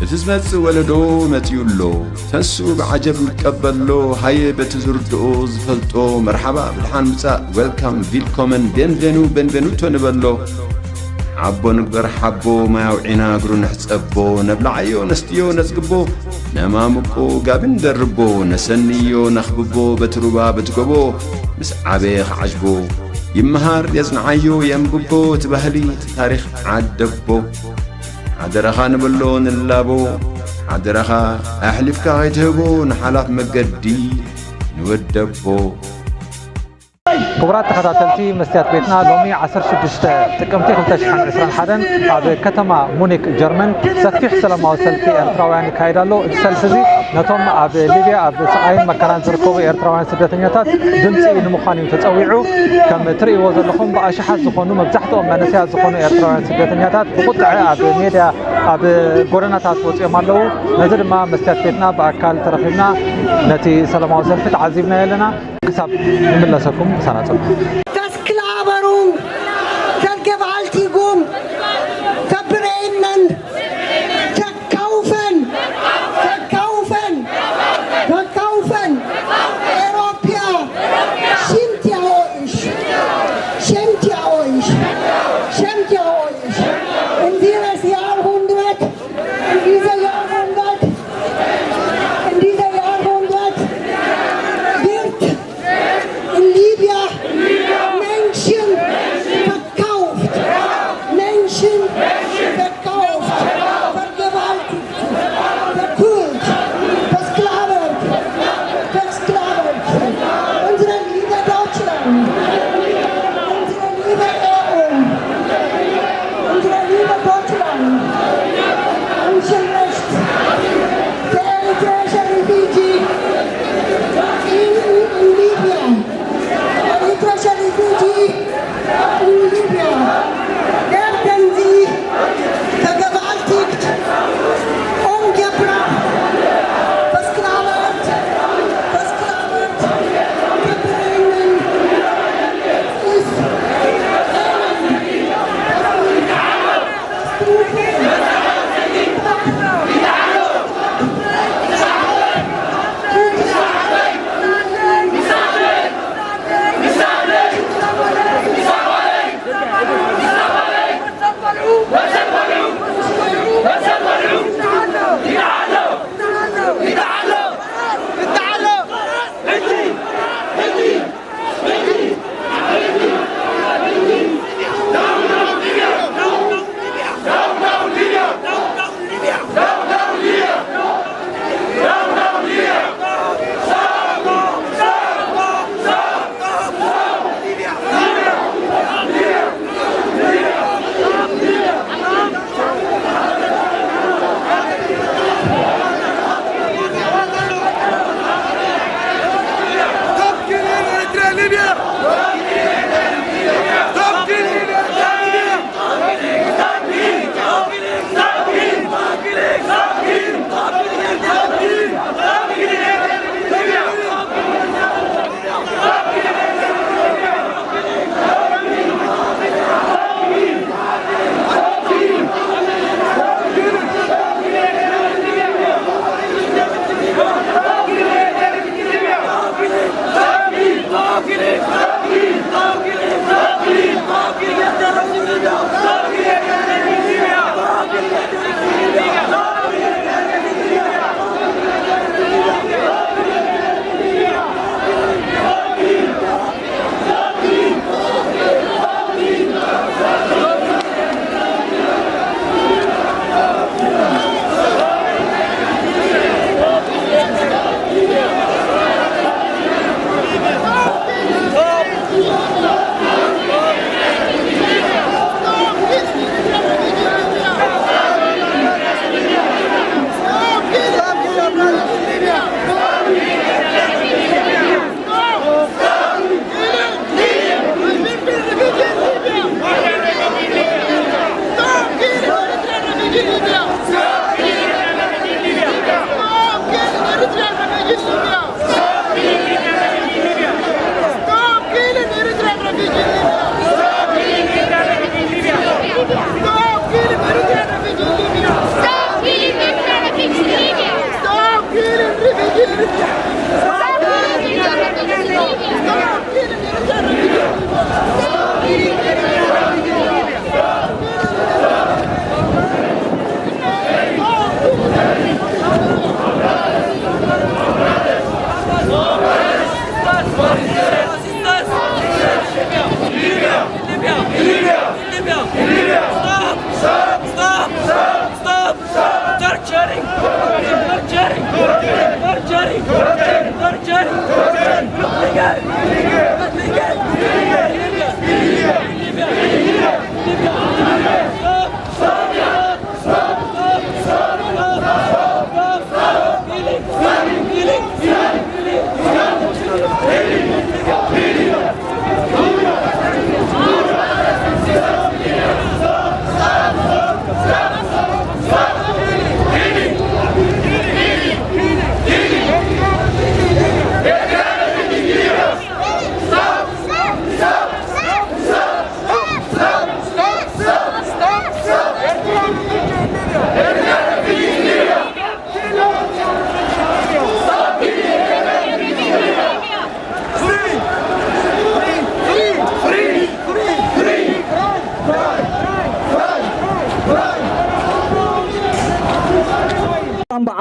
تزمت ولدو متيولو تنسو بعجب قبلو هاي بتزردو زفلطو مرحبا بالحان مساء ويلكم فيلكومن بنفينوتو نبلو عبو نقبر حبو ما يوعينا قرو نحسبو نبلعيو نستيو نسقبو نمامكو قابن دربو نسنيو نخببو بتروبا بتقبو مس عبيخ عجبو يمهار يزنعيو ينببو تبهلي تاريخ عدبو عدرخا نبلو نلابو عدرخا أحلفكا غيتهبو نحلاف مقدي نودبو كبرات تخطاتلتي مستيات بيتنا لومي 16 تقمتي 2021 بعد كتما مونيك جرمن سفيح سلاماو سلفي ኤርትራውያን ይካሄዳሉ ሰልፍዚ ነቶም ኣብ ሊብያ ኣብ ሰዓይን መከራን ዝርከቡ ኤርትራውያን ስደተኛታት ድምጺ ንምዃኑ ተጸዊዑ ከም ትርእይዎ ዘለኹም በኣሽሓት ዝኾኑ መብዛሕትኦም መንእሰያት ዝኾኑ ኤርትራውያን ስደተኛታት ብቁጥዕ ኣብ ሜድያ ኣብ ጎደናታት ወፂኦም ኣለዉ ነዚ ድማ መስትያት ቤትና በኣካል ተረኺብና ነቲ ሰላማዊ ሰልፊ ተዓዚብና የለና كسب نملسكم سنة تسكلابرون تجبالتيكم تبرينن تكوفن أوروبيا شمتياويش اندينا سيار هندوات انديزا يار هندوات Libya, Menschen verkauft, vergewaltigt, verkühlt, versklavert. Unsere liebe Deutschland, unsere liebe EU, unsere liebe Deutschland, unser Recht, der eritreische Refugee in Libya. Eritreische Refugee in Libya werden sie vergewaltigt, umgebracht, versklavert, gebrannt. Ist Libya!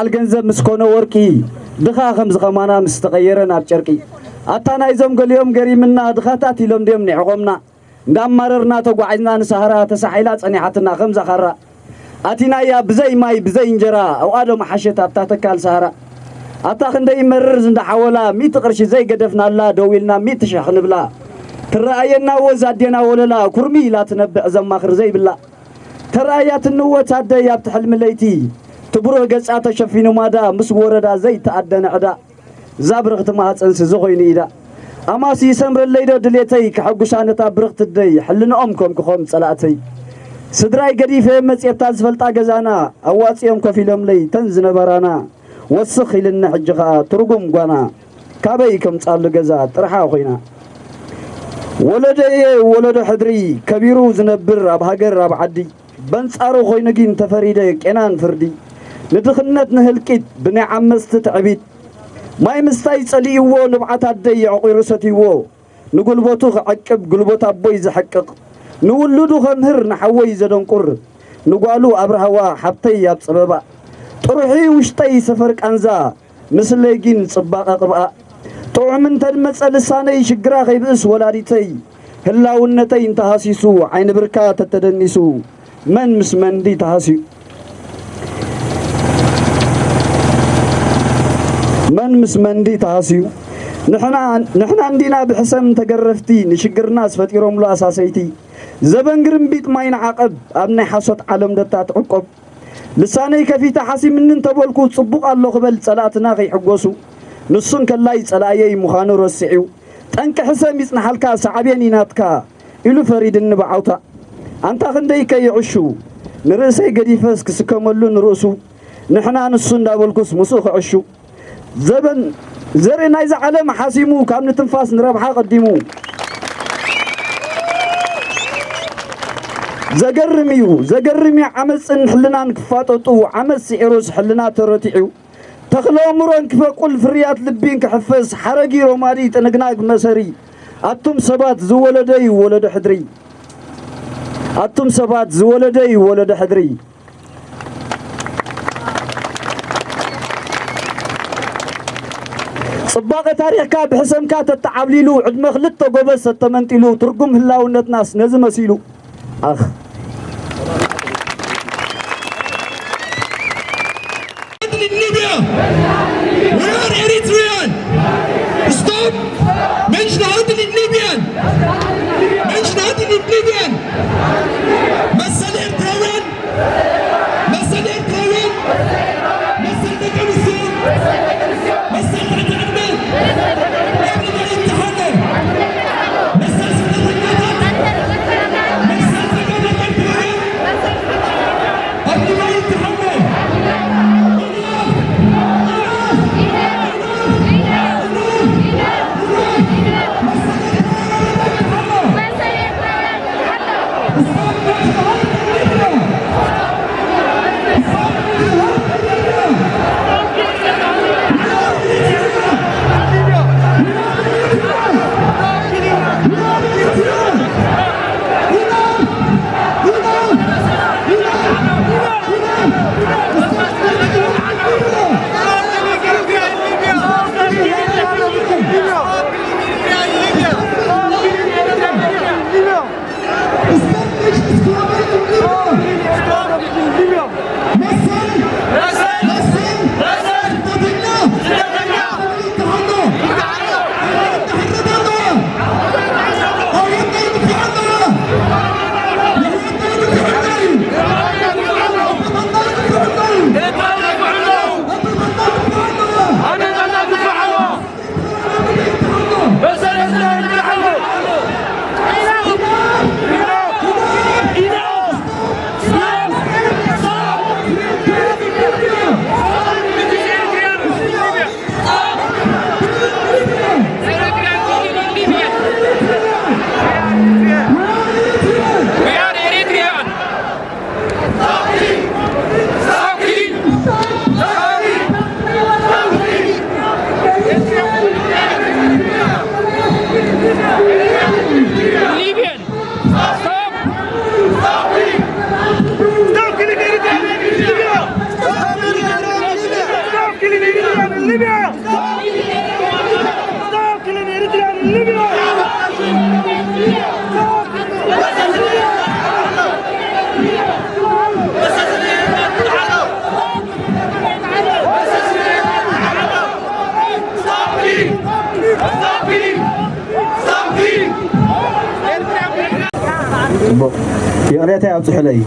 الجنزب مسكونه وركي دخا خمس خمانا مستغيرنا بشركي أتانا يزوم قال يوم قريمنا دخاتاتي لهم ديم نعقمنا دام مررنا توقعنا نسهرة تسحيلات أني حتنا خمسة خرة أتينا يا بزي ماي بزي إنجرا أو آدم حشت أبتاتكال سهرة أتاخن داي مرر زند حولا ميت قرش زي قدفنا الله دويلنا ميت شخن بلا ترأينا وزادينا ولا لا كرمي لا تنبأ زم آخر زي بالله ترأيات النوة تعدى يا بتحلم الليتي تبرو قصعة شفينو مادا مس وردا زي تأدن عدا زابرغت ما هتنس زغيني إذا أما سي سمر الليلة دليتي كحقوشانة برغت الدي حلنا أمكم كخوم صلاتي سدراي قديفة مسيت تازفلتا جزانا أواتيهم كفيلهم لي تنزن برانا وسخي للنحجغا ترقم قانا كابيكم تصال جزا ترحا خوينا ولد حدري كبيرو زنبر أبهاجر أبعدي بنصارو خوينجين تفريدك إنان فردي ندخلنت نهلكيت بني عمست تعبيت ما يمستاي صليو نبعت الدي عقي رستيو نقول بوتو عقب قلبوت أبوي زحقق نولدو خمهر نحوي زدنقر نقالو أبرهوا حبتي يابصبابا تروحي وشتي سفرك أنزا مثل ليجين صباقا قبقا طعمن تدمس لساني شقرا خيبس ولاريتي هلا ونتي انتهاسيسو عين بركات تتدنسو من مسمن دي تهاسي من مسمن دي تهاسيو نحنا عندنا بحسم تقرفتي نشقر ناس فتيروم لا أساسيتي زبن قرم بيت ما ينعقب أبني حصوت عالم دتات عقب لساني كفي تحاسي من انتبولكو تصبق الله قبل صلاتنا غي حقوسو نصن كلاي صلايي مخانو رسعيو تنك حسم يصنحلكا سعبين يناتكا إلو فريد النبعوتا أنت خندي كي يعشو نرسي قديفس كسكملو نرسو نحنا نصن دابلكوس مسوخ عشو زبن زري نايز علم حاسيمو كام نتنفاس نربحا قديمو زقرمي عمس نحلنا نكفاططو عمس سعروس حلنا ترتعو تخلو مرون كفاقل فريات لبين كحفز حرقي روماري تنقناق مساري أتم سبات زولدي ولد حدري أتم سبات زولدي ولد حدري صباغة تاريخ كاب حسم كات التعامليلو عد مخلطة قبس التمنتيلو ترقم هلا ونت ناس نزم سيلو أخ Libya! We are Eritrean! Stop! Menschen halten in Libyen! Menschen halten in Libyen! Mesel Ertrawyan! Mesel Ertrawyan! Mesel Kommission! Mesel Retagmen! Everybody يتحرر! Mesel Sadakat! Mesel Sadakat Ertrawyan! Everybody يتحرر! صبو يقريتها أبصحلي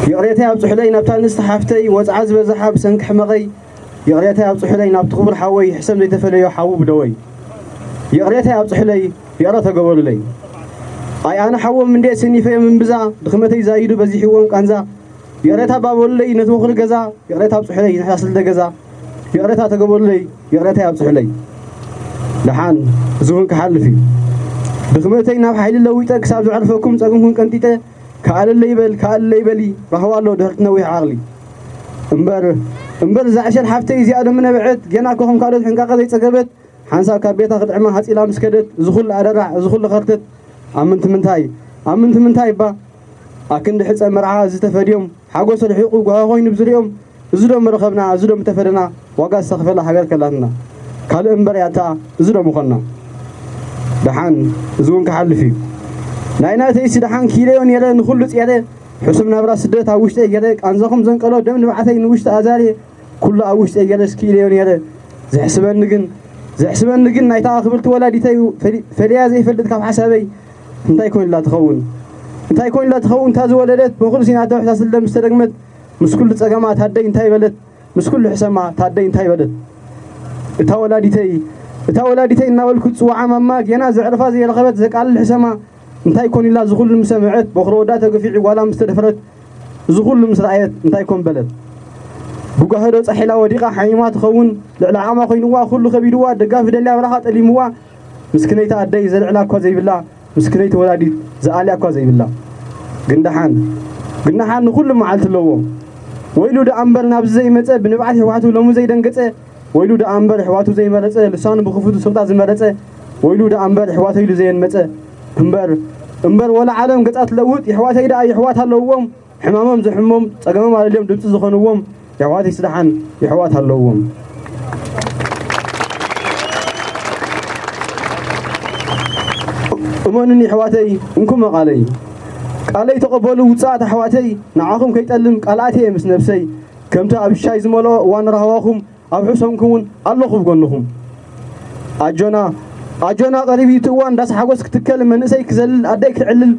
يقريتها أبصحلي نبتان استحفتي وزعز بزحاب سنك حمقي يقريتها أبصحلي نبتقبر حوي حسن لي تفلي حوو بدوي يقريتها أبصحلي يقريتها قبول لي أي أنا حوو من دي سني في من بزا دخمتي زايدو بزيحي وان كانزا يقريتها بابول لي نتوخر جزا يقريتها أبصحلي نحصل دجزا يقريتها تقبول لي يقريتها أبصحلي لحان زون كحلفي دخمتي ناب حيل اللويتك سابز عرفكم تقومكم كنتيته كأل اللي يبلي رهوا الله دهرت نوي عقلي امبر زعشر حفتي زيادة من بعد جنا كوهم كارد حنقا قضي تقبت حنسا كبيتا قد عما هات إلى مسكدت زخل أدرع زخل خرتت أمنت منتاي با أكن دحت مرعا زتفديهم حقوس الحقوق وهاوين بزريهم زدهم مرخبنا زدهم متفدنا وقا استغفر الله حاجات كلامنا قال امبر ياتا زدهم مخنا دحان زون كحلفي ناينا تيسي دحان كيليون يلا نخلص يلا حسبنا برا سدت أوشت يلا أنزاكم زنقلوا دم نبعثي نوشت أزاري كل أوشت يلا كيليون يلا زحسبن نجن نايتا خبرت ولا ديتي فريا زي فلت كم حسابي انتي كون لا تخون تاز ولدت بقول سينا تحت سلم مسترقمت مسكول تصقما تادي انتي بلت مسكول حسما تادي انتي بلت اتا ولا ديتي ناولكو صوعا ماك ينا زعرفا زي رغبت زقال الحسما انتي كون لا زغل المسمعت بخرودات تقفيع ولا مستدفرت زغل المسرعيت انتي كون بلت بقهرو صحيلا وديقه حيما تخون لعلاما خوينوا كل خبيدوا دغاف دليا برخا طليموا مسكنيتا ادي زلعلا كو زي بالله مسكنيت ولادي زاليا كو زي بالله غندحان كل معالت لو ويلو د امبر ناب زي مصه بنبعت حواتو لمو زي دنقصه ويلو د امبر حواتو زي مرصه لسان بخفوت سوطا زي مرصه ويلو د امبر حواتو يلو زي مصه امبر ولا عالم قصات لوت يحوات يدا يحوات لوم حمامم زحمم صقمم عليهم دبص زخنوم يحوات يسدحان يحوات لوم أمانني حواتي انكم قالي تقبلوا وصات حواتي نعاكم كيطلم قالاتي مس نفسي كمتا ابشاي زملو وان رهواكم ابحسمكم الله بغنكم اجونا قريبي توان داس حقوس كتكلم منسي كزل اديك علل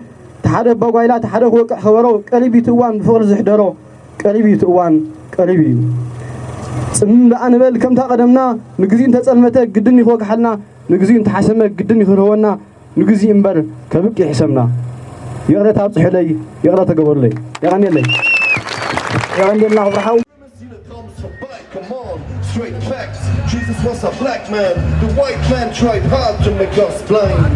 تحد بغايلا تحد وقع خبرو قريبي توان فور زحدرو قريبي توان قريبي صمم انا بل كمتا قدمنا نغزين تصلمته قدني خوك حلنا نغزين تحسمه قدني خرونا نغزي امبر كبك يحسمنا يقرأ تابصح لي يقرأ تقبر لي يغني لي الله برحاو Straight facts, Jesus was a black man. The white man tried hard to make us blind.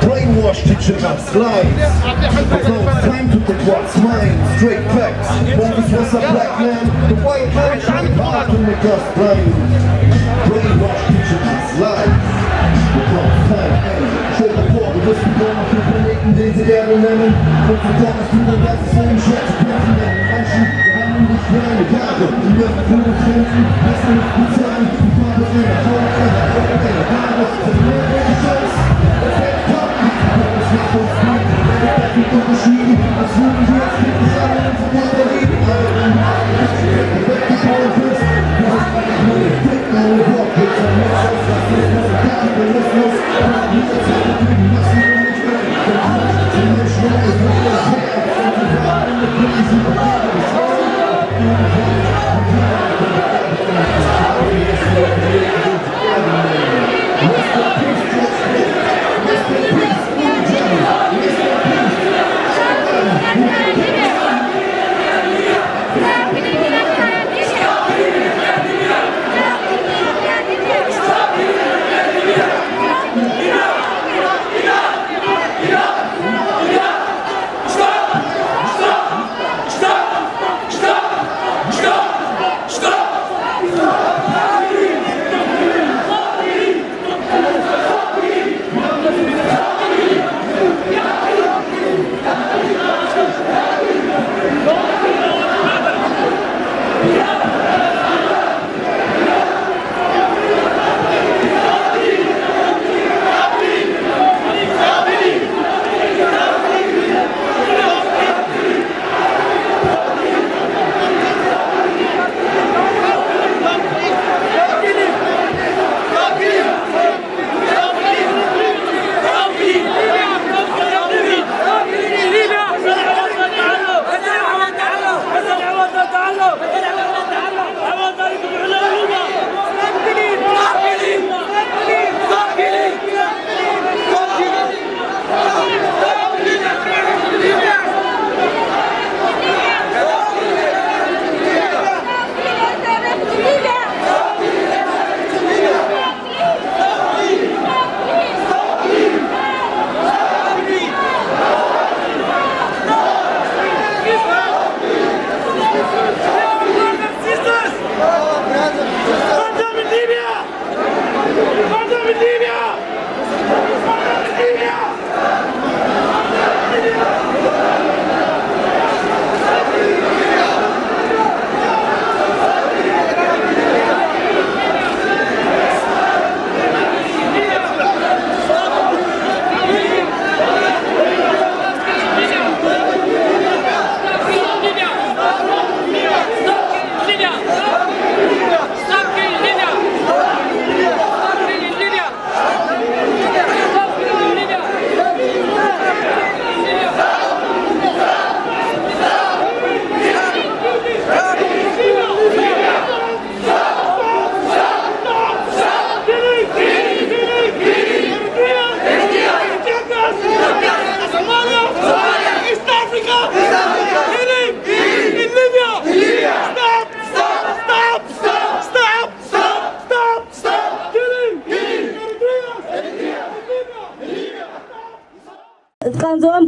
Brainwashed, teaching us lies. It's time to take what's mine. Straight facts, Jesus was a black man. The white man tried hard to make us blind. Brainwashed, teaching us lies. It's time, show the poor, the rest of them are people days together and then what's the promise to them, that's the same shit to them and then and shoot the hand in this plan together. You never put a chance, that's the time, you probably in a hole and a hole and a battle to the man with the choice. Let's get top, it's not so sweet. Back to the machine, as soon as you speak the silence, what they need. Back to the first, take no walk, it's a mess, it's a God, the listeners, Stop!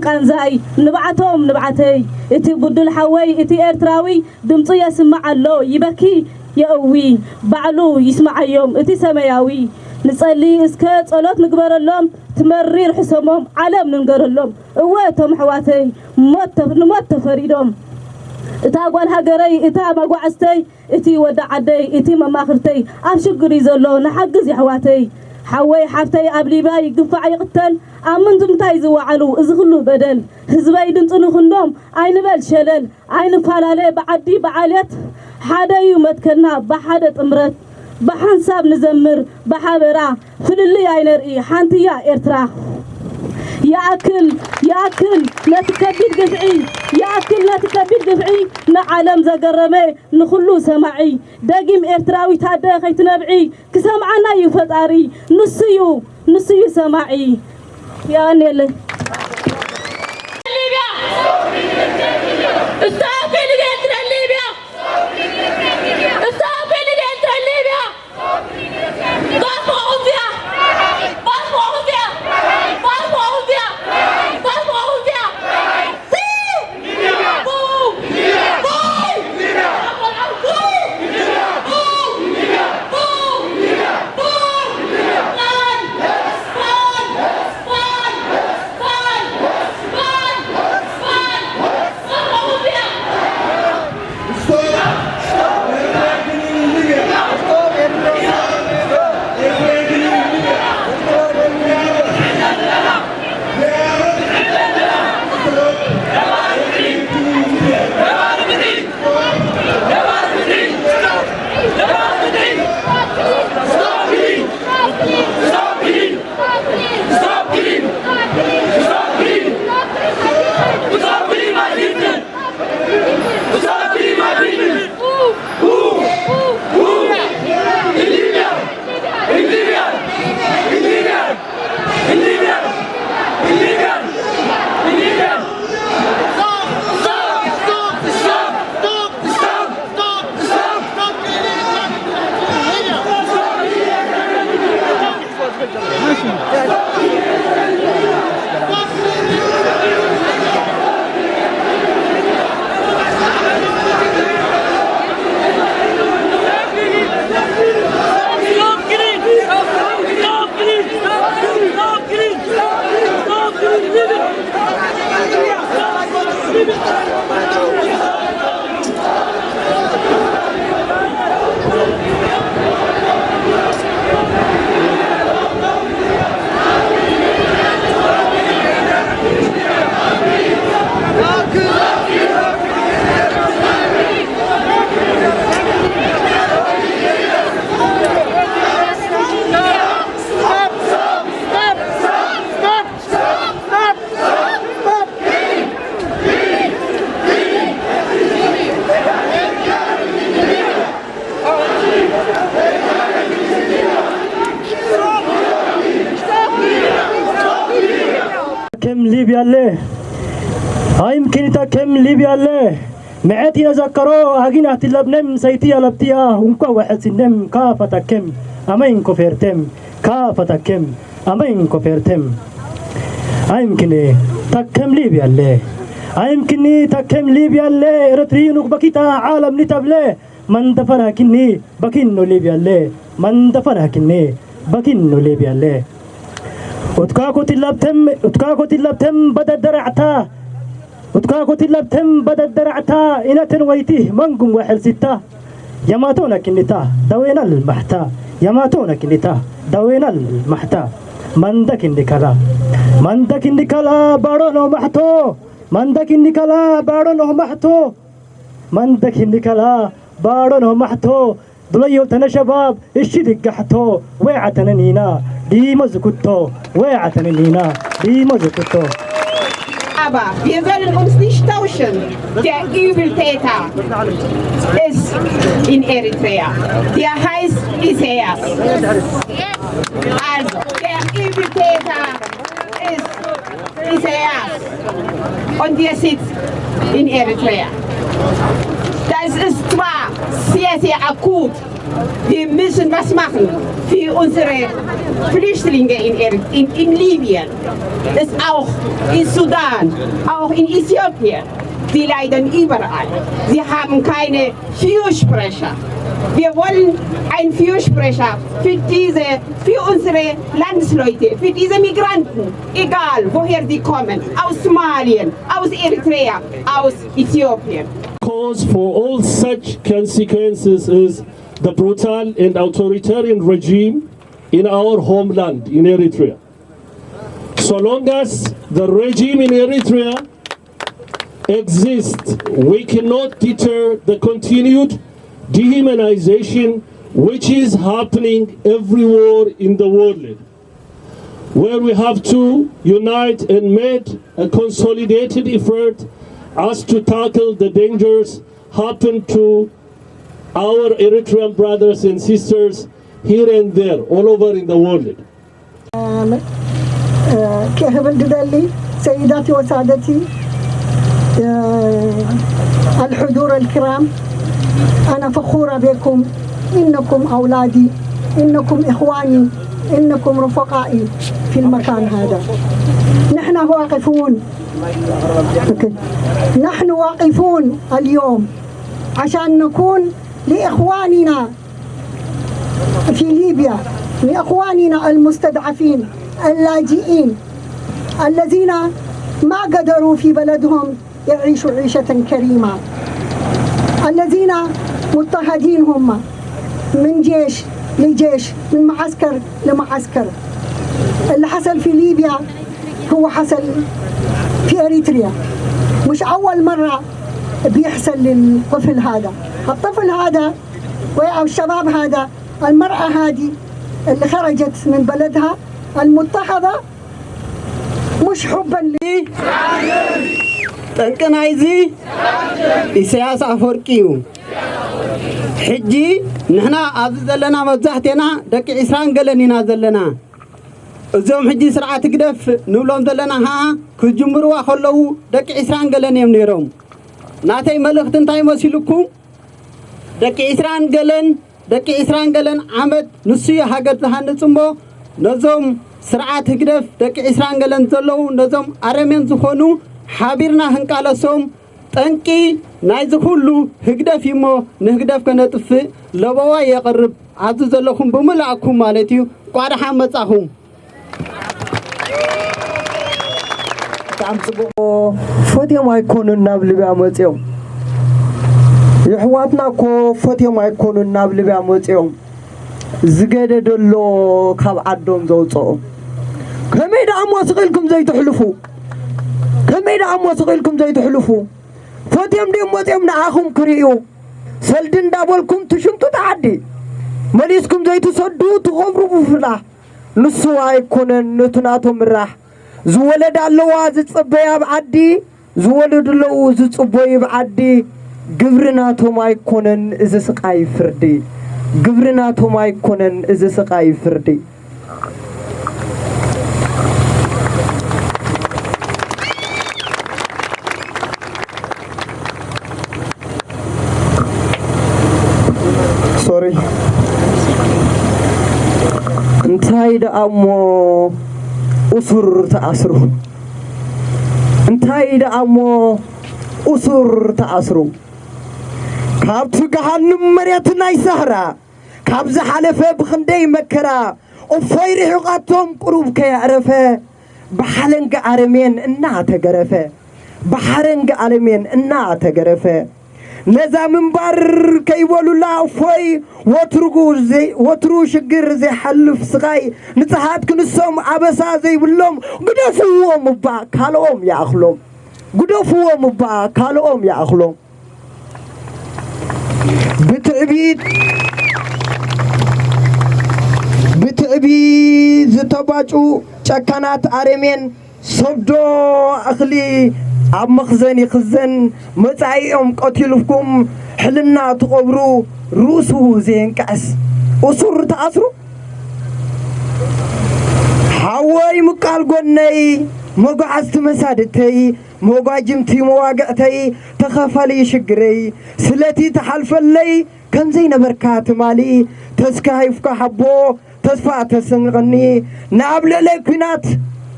قانزاي نبعتهم نبعتي إتي بدل حوي إتي إرتراوي دمتو يسمع الله يبكي يقوي بعلو يسمع يوم إتي سماياوي نصلي اسكا صلوت نقبر لهم تمرير حسمهم علم ننقر لهم قوتهم حواتي موت فريدهم إتا قوال هاقري إتا ما قوعستي إتي ودع عدي إتي مماخرتي أفشقري زلو نحقز يحواتي حوي حفتي قبلي باي قفع يقتل أمنتم تايزو وعلو إزغلو بدل هزباي دنتنو خندوم عين بل شلل عين فالالي بعدي بعاليت حدا يومتكنا بحادة امرت بحنساب نزمر بحابرا فللي عينرئي حانتي يا إرترا يا أكل لا تكبير قفعي يا أكل لا تكبير قفعي نعلم زقرمي نخلو سمعي داقيم إرتراوي تادا خيت نبعي كسمعنا يفتاري نسيو سمعي يا نيلي ليبيا استقبل ليبيا ليبيا استقبل ليبيا باسمعوا فيها ليبيا له هاي يمكن كم ليبيا له معتي نذكروا هاجينا تلبنم سيتي لبتيا ونكو واحد سنم كافة كم أمين كفرتم كافة كم أمين كفرتم هاي يمكن تكم ليبيا له هاي يمكن تكم ليبيا له رترينك بكيتا عالم نتبله من دفنا كني بكينو ليبيا له من دفنا كني بكينو ليبيا له وتكاكو تلبتم بدا درعتا وتكاكو تلبتم بدا درعتا إنا تنويتيه منكم واحد ستة يماتونا كنتا دوينا المحتا يماتونا كنتا دوينا المحتا مندك النكلا بارونو محتو مندك النكلا بارونو محتو مندك النكلا بارونو محتو دليو تنا شباب الشدق قحتو ويعتنا نينا دي مزكوتو ويعتنا نينا دي مزكوتو Aber wir werden uns nicht tauschen. Der Übeltäter ist in Eritrea. Der heißt Isaias. Also, der Übeltäter ist Isaias. Und der sitzt in Eritrea. Das ist zwar sehr, sehr akut, Wir müssen was machen für unsere Flüchtlinge in Libyen, das auch in Sudan, auch in Äthiopien. Die leiden überall. Sie haben keine Fürsprecher. Wir wollen einen Fürsprecher für unsere Landsleute, für diese Migranten, egal woher sie kommen, aus Somalien, aus Eritrea, aus Äthiopien. Cause for all such consequences is the brutal and authoritarian regime in our homeland, in Eritrea. So long as the regime in Eritrea exists, we cannot deter the continued dehumanization which is happening everywhere in the world, where we have to unite and make a consolidated effort as to tackle the dangers happen to our Eritrean brothers and sisters here and there, all over in the world. كيف بدلي سيداتي وسادتي الحضور الكرام، أنا فخورة بكم، إنكم أولادي، إنكم إخواني، إنكم رفقائي في المكان هذا. نحن واقفون اليوم عشان نكون لإخواننا في ليبيا، لإخواننا المستضعفين اللاجئين الذين ما قدروا في بلدهم يعيشوا عيشة كريمة، الذين مضطهدين هم من جيش لجيش، من معسكر لمعسكر. اللي حصل في ليبيا هو حصل في أريتريا، مش أول مرة بيحصل للطفل هذا. الطفل هذا أو الشباب هذا، المرأة هذه اللي خرجت من بلدها المضطهدة، مش حبا لي تنكنايزي إسياس أفرقيو حجي نحنا أزلنا مزحتنا دك إسران قلنينا زلنا الزوم حجي سرعة قدف نولون زلنا ها كجمروا خلو دك إسران قلنيم نيروم ناتي ملختن تاي مسيلكم دك إسران قلن عمد نسيا حاجة هندسمو نزوم سرعة قدف دك إسران قلن زلو نزوم أرمين زخونو حابيرنا هنقالسوم تنكي نايز كله هقدف يمو نهقدف كنطف لبوا يقرب عزز لكم بملعكم مالتيو قاد حمد أخوم تعمسبو فتي ما يكونوا النابل بأموتيهم يحواتنا كو فتي ما يكونوا النابل بأموتيهم زقادة دلو كاب عدوم زوطو كميد عمو سغيلكم زي تحلفو كميد عمو سغيلكم زي تحلفو فتيم دي موتيم نعاهم كريو سلدن دابولكم تشمتو تعدي مليسكم زي تصدو تغبرو بفلا نسوا يكونن نتناتو مراح زولد اللوا زتصبيا بعدي زولد اللوا زتصبوي بعدي قبرناتو ما يكونن إذا سقاي فردي قبرناتو ما يكونن إذا سقاي فردي سوري انتهي دا أمو أسر تأسرو انتهي دا أمو أسر تأسرو كابتو جهنم مريتنا يسهرا كابز حلفة بخندي مكرا وفيري حقاتهم قروب كي عرفة بحالنج عرمين إنها تجرفة بحالنج عرمين إنها تجرفة نزا من بر كي ولو لا فوي وترو شجر زي حلف صغاي نتحات كنسوم عبسا زي بلوم قدفوا مبا كالوم يا أخلوم قدفوا مبا كالوم يا أخلوم بتعبيد زتباجو چكانات عرمين صدو أخلي عب مخزن يخزن متعيهم قتلوكم حلنا تقبرو روسو زين كأس أسر تأسرو حواي مقال قني موقعست مسادتي موقع جمتي مواقعتي تخفلي شقري سلتي تحلف لي كم زي نبركات مالي تسكايفك حبو تسفع تسنغني نابل لكنات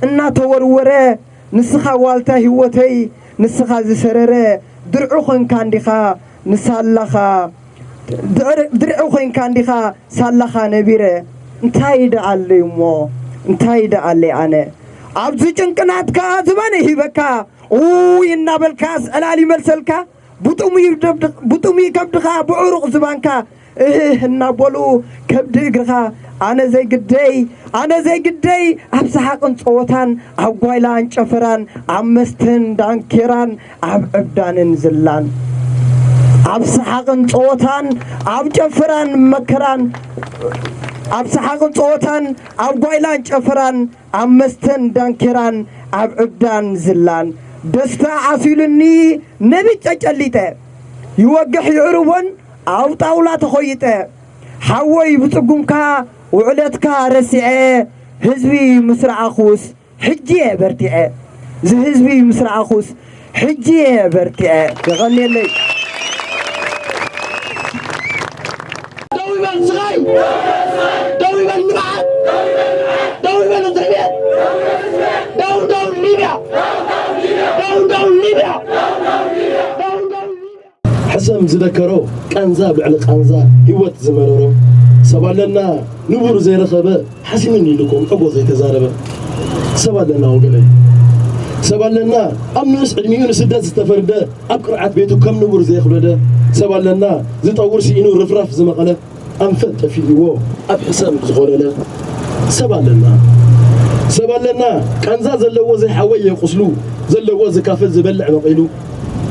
إنا تورورة نسخة والتا هوتي نسخة زسررة درعوخن كان ديخا نسالخا درعوخن كان ديخا سالخا نبيرة انتايد علي مو انتايد علي أنا عبزو جنكنات كا زباني هيبكا اوي النابل كاس الالي ملسلكا بطومي كبدخا بعروق زبانكا النابلو كبد اقرخا أنا زي قدي أبسحاقن صوتان أب قويلان شفران عمستن دانكيران أب عبدان زلان أبسحاقن صوتان أب شفران مكران أبسحاقن صوتان أب قويلان شفران عمستن دانكيران أب عبدان زلان دستا عسيلني نبي تجليته يوقح يعربون أو طاولة تخيته حوي بتقومكا وعلتك رسعي هزبي مسرع خوس حجي برتعي زي هزبي مسرع خوس حجي برتعي يغني لي دوي بان صغير دوي بان نبعات دوي بان التربية دو ليبيا دو ليبيا حسم زذكرو كنزا بعلى كنزا هيوت زمررو سبالنا نبور زي رخبه حسينني لكم ابو زي تزاربه سبالنا وقلي سبالنا امنس ادميون سدات استفرده اقرعت بيتو كم نبور زي خلده سبالنا زي طور سينو رفرف زمقله انفت فيو اب حسام زغورله سبالنا كنزا زلو زي حوي يقسلو زلو زي كافل زبلع مقيلو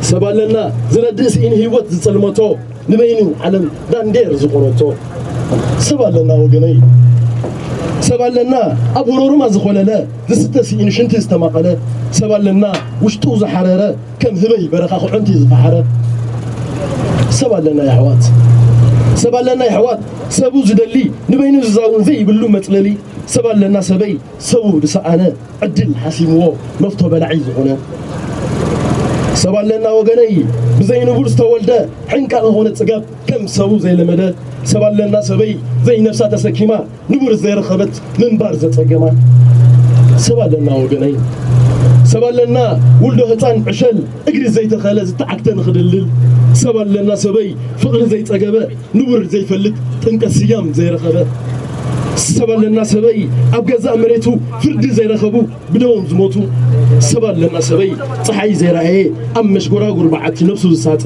سبالنا زردس إن هيوت زلمتو نبينو علم داندير زقرتو سبالنا وجني سبالنا أبو رورما زخولنا زستس إن شنت استمقله سبالنا وشتو زحرره كم ذبي برخاخ عنتي زفحره سبالنا يا حوات سبالنا يا حوات سبو زدلي نبينو زاون زي بلو متللي سبالنا سبي سبو بسأنا عدل حسيمو مفتو بلعيز هنا سبالنا وجني بزين بورس تولده حنك هون تسقط كم سو زي لمده سبالنا سبي زي نفسها سكيمة نبور زي رخبت من بارزة تجمع سبالنا وجني سبالنا ولده هتان عشل اجري زي تخلز تعكتن خدلل سبالنا سبي فقر زي تجمع نبور زي فلت تنك السيام زي رخبت سبالنا سبي أبجزاء مريتو فرد زي رخبو بدون زموتو سبالنا سبي صحي زي رأيه أم مشكورا قربعت نفسه الساعة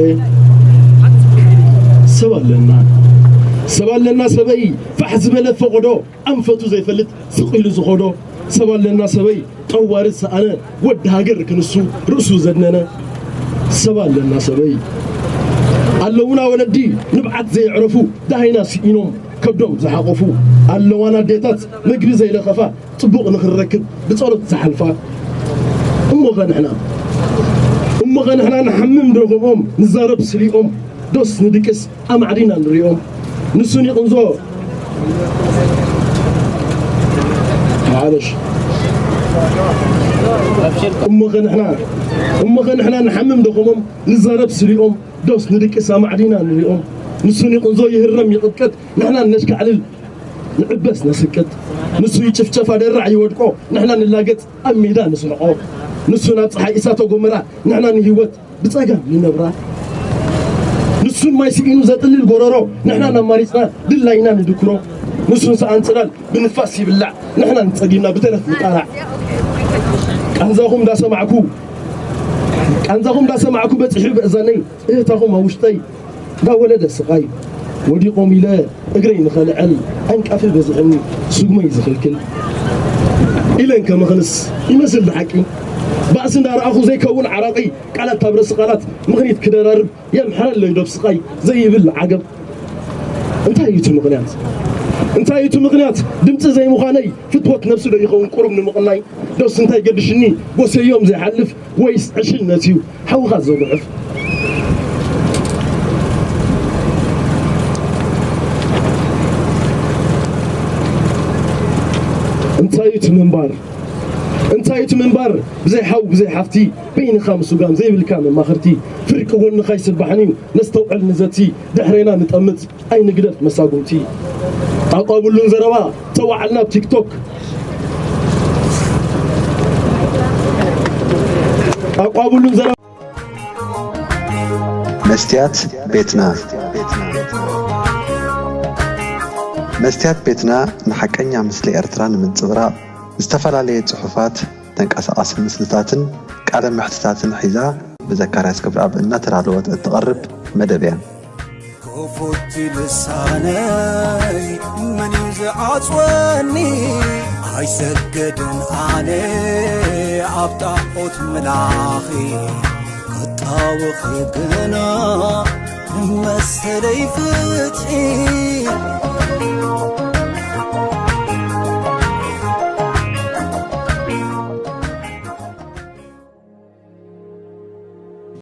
سبالنا سبي فحزب لفقدو أنفتو زي فلت ثقيل زخدو سبالنا سبي طوارد سأنا ود هاجر كنسو رأسو زدنا سبالنا سبي اللونا ولدي نبعت زي عرفو دهينا سئينهم كبدهم زحقفو اللوانا ديتات مجري زي لخفا طبق نخركب بصورة زحلفا أم غنحنا نحمم درغمهم نزارب سريهم دوس ندكس أم عدينا نريهم نسوني قنزو معلش أم غنحنا نحمم درغمهم نزارب سريهم دوس ندكس أم عدينا نريهم نسوني قنزو يهرم يقدكت نحنا نشكى على نعبس نسكت نسو يشفشف هذا الرعي ودكو نحنا نلاقت أم ميدان نسرقو نسونا صحي إساتو قمرا نحنا نهيوت بتساقم لنبرا نسون ما يسيقينو زاتل القرارو نحنا نماريسنا دلاينا ندكرو نسون سأنتلال بنفاسي بالله نحنا نتساقينا بتلف مقارع أنزاهم دا سمعكو بتحب أزاني إهتاهم هوشتي دا ولد السقاي ودي قومي لا أقرين خالعل أنك أفل بزعني سوق ما يزخل كل إلا إنك مخلص يمثل بحكي بأس دار أخو زي كون عراقي قالت تبرس قالت مغنيت كدرارب يا محل اللي يدوب سقاي زي بالعقب انتهى يتو مغنيات دمت زي مغاني فتوت نفسه ده يخون قرب من المغناي دوس انتهى قدشني بوس يوم زي حلف ويس عشن نتيو حو غازو ضعف انتهى يتو منبار انت تايت منبر بزي حو بزي حفتي بين خامس وقام زي بالكامل ما خرتي فرق قولنا خايس البحني نستوعب نزتي دحرينا نتأمت أي نقدر مساقمتي أقابلون زروا توعلنا بتيك توك أقابلون زروا مستيات بيتنا مستيات بيتنا نحكينا مثل إرتران من صغراء استفعل صحفات تنقص مسلتاتن قال محتساتن حيزا بذكرها سكبر أب إنها ترادوات التقرب مدبيا كفوتي لساني من يزعصوني هاي سجدن علي عبطاقوت ملاخي كطاوخ قنا مسلي فتحي